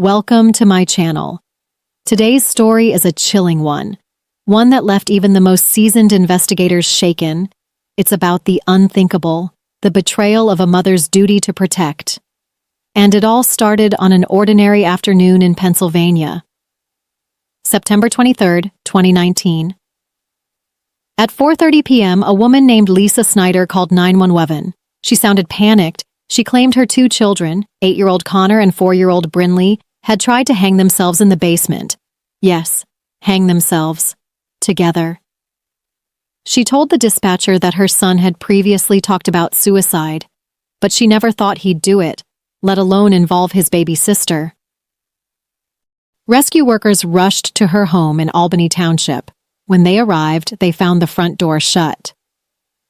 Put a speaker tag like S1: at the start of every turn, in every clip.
S1: Welcome to my channel. Today's story is a chilling one that left even the most seasoned investigators shaken. It's about the unthinkable, the betrayal of a mother's duty to protect. And it all started on an ordinary afternoon in Pennsylvania. September 23, 2019. At 4:30 p.m., a woman named Lisa Snyder called 911. She sounded panicked. She claimed her two children, 8-year-old Conner and 4-year-old Brinley, had tried to hang themselves in the basement. Yes, hang themselves. Together. She told the dispatcher that her son had previously talked about suicide, but she never thought he'd do it, let alone involve his baby sister. Rescue workers rushed to her home in Albany Township. When they arrived, they found the front door shut.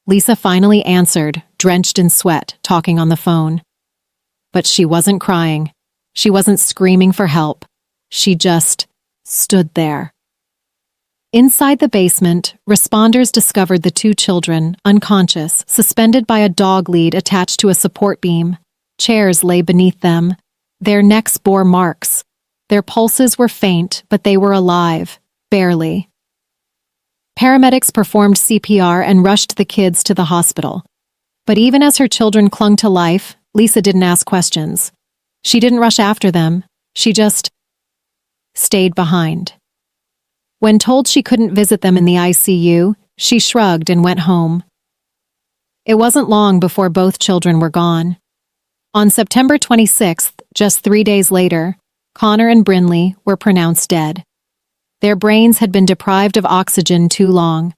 S1: Lisa finally answered, drenched in sweat, talking on the phone. But she wasn't crying. She wasn't screaming for help. She just stood there. Inside the basement, responders discovered the two children, unconscious, suspended by a dog lead attached to a support beam. Chairs lay beneath them. Their necks bore marks. Their pulses were faint, but they were alive, barely. Paramedics performed CPR and rushed the kids to the hospital. But even as her children clung to life, Lisa didn't ask questions. She didn't rush after them. She just stayed behind. When told she couldn't visit them in the ICU, she shrugged and went home. It wasn't long before both children were gone. On September 26th, just 3 days later, Conner and Brinley were pronounced dead. Their brains had been deprived of oxygen too long.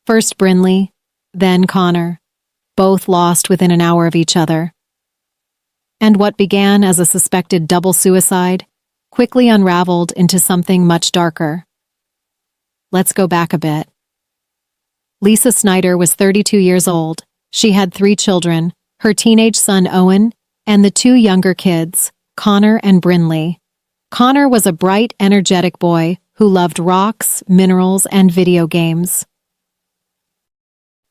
S1: First Brinley, then Conner, both lost within an hour of each other. And what began as a suspected double suicide quickly unraveled into something much darker. Let's go back a bit. Lisa Snyder was 32 years old. She had 3 children, her teenage son Owen, and the 2 younger kids, Conner and Brinley. Conner was a bright, energetic boy who loved rocks, minerals, and video games.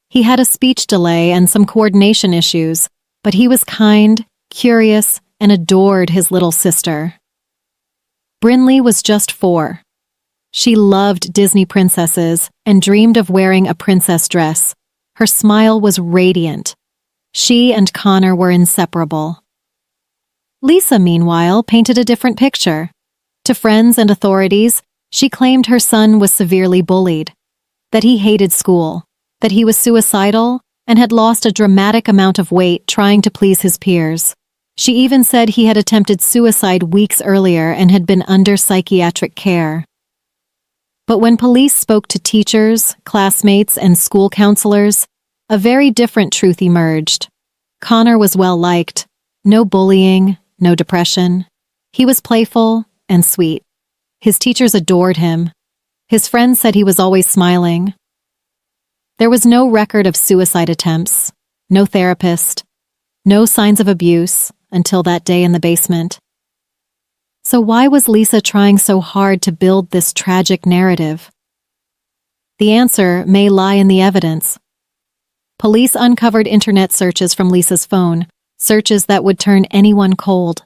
S1: He had a speech delay and some coordination issues, but he was kind, curious, and adored his little sister. Brinley was just 4. She loved Disney princesses and dreamed of wearing a princess dress. Her smile was radiant. She and Conner were inseparable. Lisa, meanwhile, painted a different picture. To friends and authorities, she claimed her son was severely bullied, that he hated school, that he was suicidal, and had lost a dramatic amount of weight trying to please his peers. She even said he had attempted suicide weeks earlier and had been under psychiatric care. But when police spoke to teachers, classmates, and school counselors, a very different truth emerged. Conner was well-liked. No bullying, no depression. He was playful and sweet. His teachers adored him. His friends said he was always smiling. There was no record of suicide attempts, no therapist, no signs of abuse until that day in the basement. So why was Lisa trying so hard to build this tragic narrative? The answer may lie in the evidence. Police uncovered internet searches from Lisa's phone, searches that would turn anyone cold.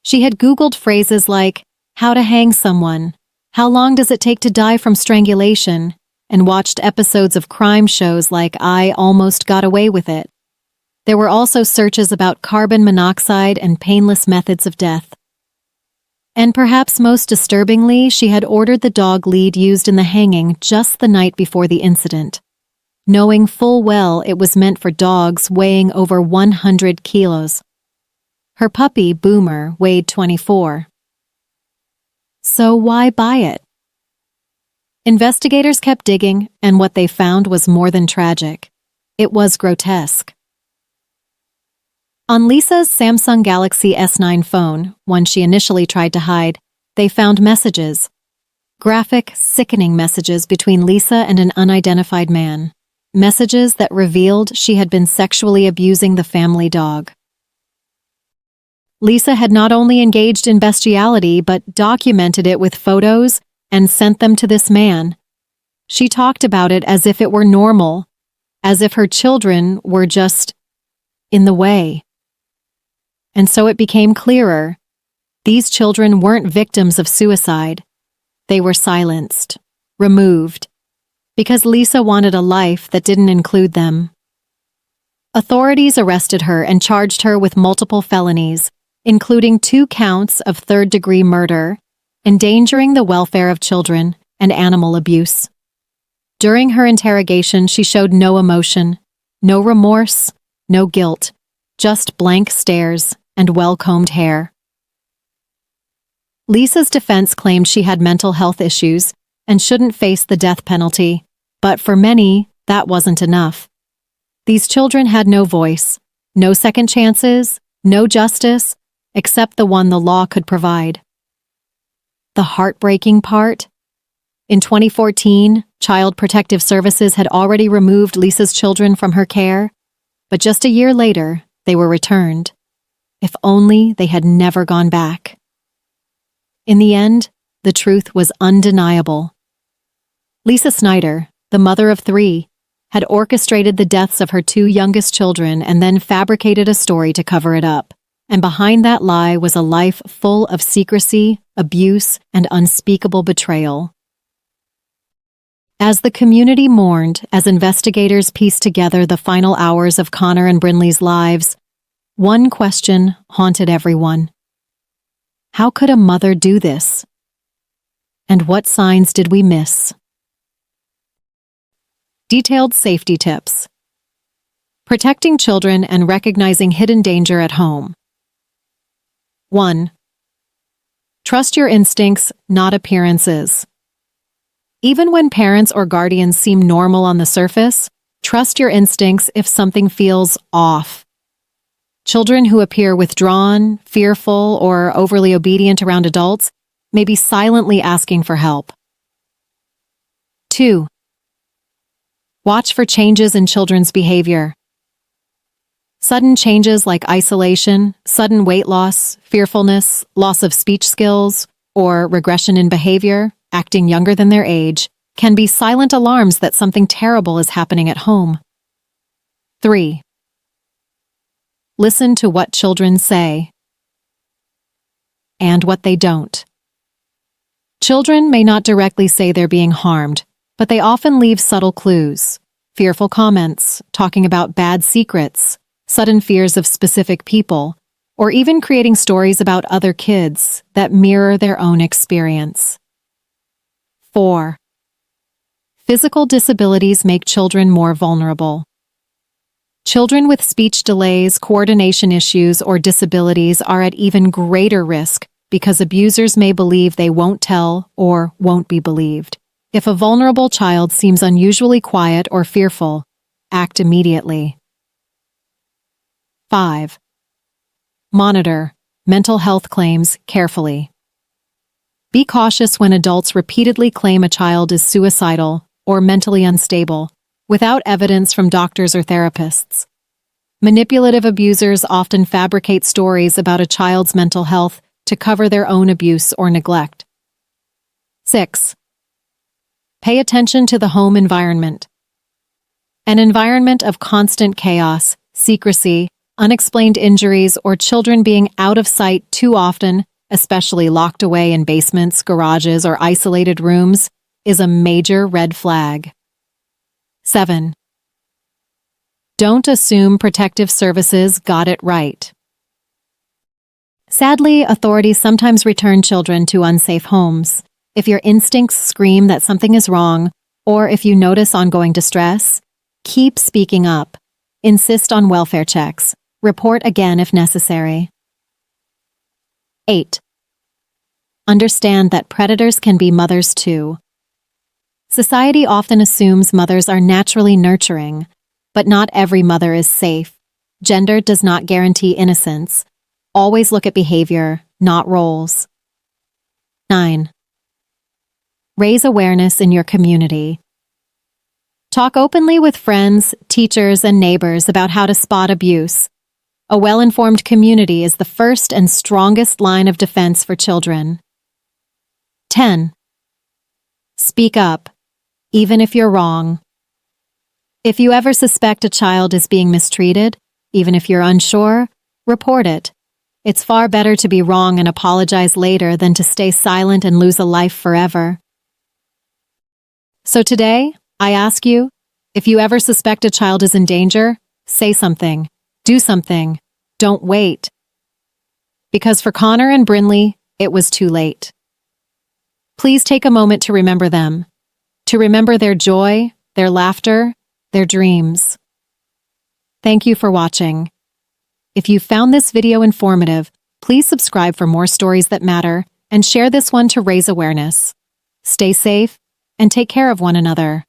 S1: She had Googled phrases like, how to hang someone, how long does it take to die from strangulation, and watched episodes of crime shows like I Almost Got Away with It. There were also searches about carbon monoxide and painless methods of death. And perhaps most disturbingly, she had ordered the dog lead used in the hanging just the night before the incident, knowing full well it was meant for dogs weighing over 100 kilos. Her puppy, Boomer, weighed 24. So why buy it? Investigators kept digging, and what they found was more than tragic. It was grotesque. On Lisa's Samsung Galaxy S9 phone, one she initially tried to hide, they found messages. Graphic, sickening messages between Lisa and an unidentified man. Messages that revealed she had been sexually abusing the family dog. Lisa had not only engaged in bestiality but documented it with photos and sent them to this man. She talked about it as if it were normal, as if her children were just in the way. And so it became clearer. These children weren't victims of suicide. They were silenced, removed, because Lisa wanted a life that didn't include them. Authorities arrested her and charged her with multiple felonies, including 2 counts of third-degree murder, endangering the welfare of children, and animal abuse. During her interrogation, she showed no emotion, no remorse, no guilt, just blank stares and well-combed hair. Lisa's defense claimed she had mental health issues and shouldn't face the death penalty, but for many, that wasn't enough. These children had no voice, no second chances, no justice, except the one the law could provide. The heartbreaking part? In 2014, Child Protective Services had already removed Lisa's children from her care, but just a year later, they were returned. If only they had never gone back. In the end, the truth was undeniable. Lisa Snyder, the mother of 3, had orchestrated the deaths of her 2 youngest children and then fabricated a story to cover it up. And behind that lie was a life full of secrecy, abuse, and unspeakable betrayal. As the community mourned, as investigators pieced together the final hours of Conner and Brinley's lives, one question haunted everyone. How could a mother do this? And what signs did we miss? Detailed safety tips. Protecting children and recognizing hidden danger at home. 1. Trust your instincts, not appearances. Even when parents or guardians seem normal on the surface, trust your instincts if something feels off. Children who appear withdrawn, fearful, or overly obedient around adults may be silently asking for help. 2. Watch for changes in children's behavior. Sudden changes like isolation, sudden weight loss, fearfulness, loss of speech skills, or regression in behavior, acting younger than their age, can be silent alarms that something terrible is happening at home. 3. Listen to what children say and what they don't. Children may not directly say they're being harmed, but they often leave subtle clues, fearful comments, talking about bad secrets, sudden fears of specific people, or even creating stories about other kids that mirror their own experience. 4. Physical disabilities make children more vulnerable. Children with speech delays, coordination issues, or disabilities are at even greater risk because abusers may believe they won't tell or won't be believed. If a vulnerable child seems unusually quiet or fearful, act immediately. 5. Monitor mental health claims carefully. Be cautious when adults repeatedly claim a child is suicidal or mentally unstable, without evidence from doctors or therapists. Manipulative abusers often fabricate stories about a child's mental health to cover their own abuse or neglect. 6. Pay attention to the home environment. An environment of constant chaos, secrecy, unexplained injuries, or children being out of sight too often, especially locked away in basements, garages, or isolated rooms, is a major red flag. 7. Don't assume protective services got it right. Sadly, authorities sometimes return children to unsafe homes. If your instincts scream that something is wrong, or if you notice ongoing distress, keep speaking up. Insist on welfare checks. Report again if necessary. 8. Understand that predators can be mothers too. Society often assumes mothers are naturally nurturing, but not every mother is safe. Gender does not guarantee innocence. Always look at behavior, not roles. 9. Raise awareness in your community. Talk openly with friends, teachers, and neighbors about how to spot abuse. A well-informed community is the first and strongest line of defense for children. 10. Speak up, even if you're wrong. If you ever suspect a child is being mistreated, even if you're unsure, report it. It's far better to be wrong and apologize later than to stay silent and lose a life forever. So today, I ask you, if you ever suspect a child is in danger, say something, do something, don't wait. Because for Conner and Brinley, it was too late. Please take a moment to remember them, to remember their joy, their laughter, their dreams. Thank you for watching. If you found this video informative, please subscribe for more stories that matter and share this one to raise awareness. Stay safe and take care of one another.